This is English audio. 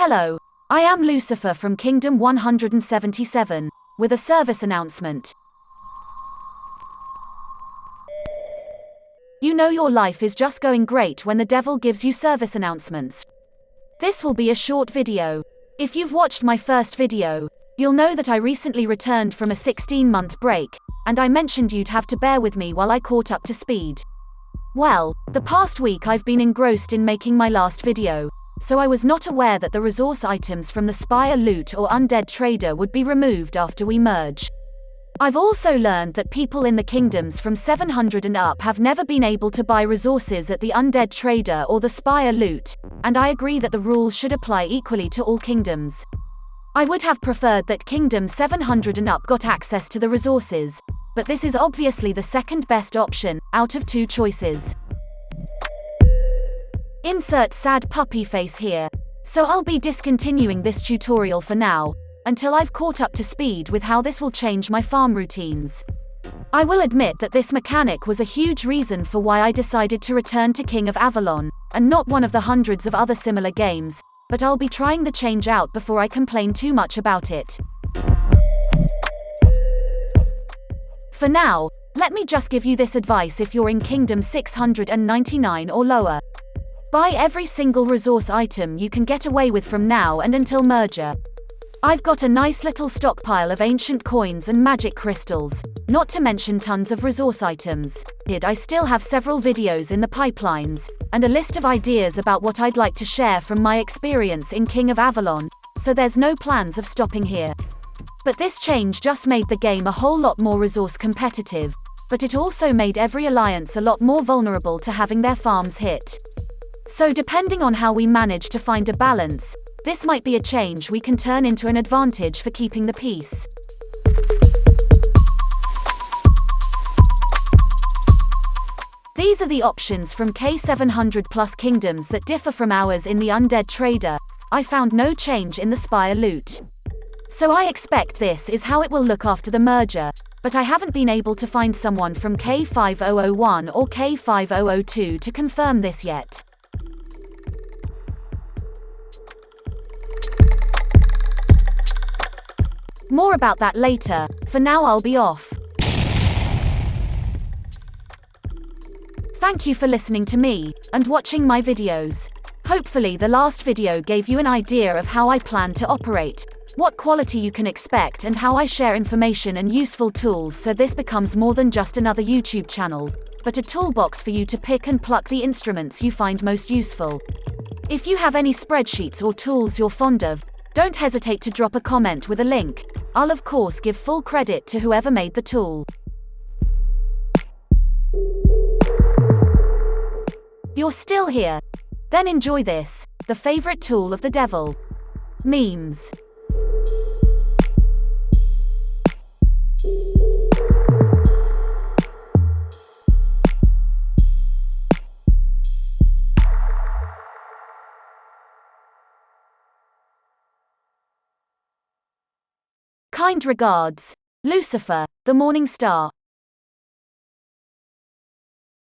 Hello, I am Lucifer from Kingdom 177, with a service announcement. You know your life is just going great when the devil gives you service announcements. This will be a short video. If you've watched my first video, you'll know that I recently returned from a 16-month break, and I mentioned you'd have to bear with me while I caught up to speed. Well, the past week I've been engrossed in making my last video, so I was not aware that the resource items from the Spire Loot or Undead Trader would be removed after we merge. I've also learned that people in the kingdoms from 700 and up have never been able to buy resources at the Undead Trader or the Spire Loot, and I agree that the rules should apply equally to all kingdoms. I would have preferred that Kingdom 700 and up got access to the resources, but this is obviously the second best option, out of two choices. Insert sad puppy face here. So I'll be discontinuing this tutorial for now, until I've caught up to speed with how this will change my farm routines. I will admit that this mechanic was a huge reason for why I decided to return to King of Avalon, and not one of the hundreds of other similar games, but I'll be trying the change out before I complain too much about it. For now, let me just give you this advice if you're in Kingdom 699 or lower. Buy every single resource item you can get away with from now and until merger. I've got a nice little stockpile of ancient coins and magic crystals, not to mention tons of resource items. I still have several videos in the pipelines, and a list of ideas about what I'd like to share from my experience in King of Avalon, so there's no plans of stopping here. But this change just made the game a whole lot more resource competitive, but it also made every alliance a lot more vulnerable to having their farms hit. So depending on how we manage to find a balance, this might be a change we can turn into an advantage for keeping the peace. These are the options from K700 plus kingdoms that differ from ours in the Undead Trader. I found no change in the Spire Loot. So I expect this is how it will look after the merger, but I haven't been able to find someone from K5001 or K5002 to confirm this yet. More about that later. For now I'll be off. Thank you for listening to me, and watching my videos. Hopefully the last video gave you an idea of how I plan to operate, what quality you can expect, and how I share information and useful tools, so this becomes more than just another YouTube channel, but a toolbox for you to pick and pluck the instruments you find most useful. If you have any spreadsheets or tools you're fond of, don't hesitate to drop a comment with a link. I'll of course give full credit to whoever made the tool. You're still here? Then enjoy this, the favorite tool of the devil. Memes. Kind regards, Lucifer, the Morning Star.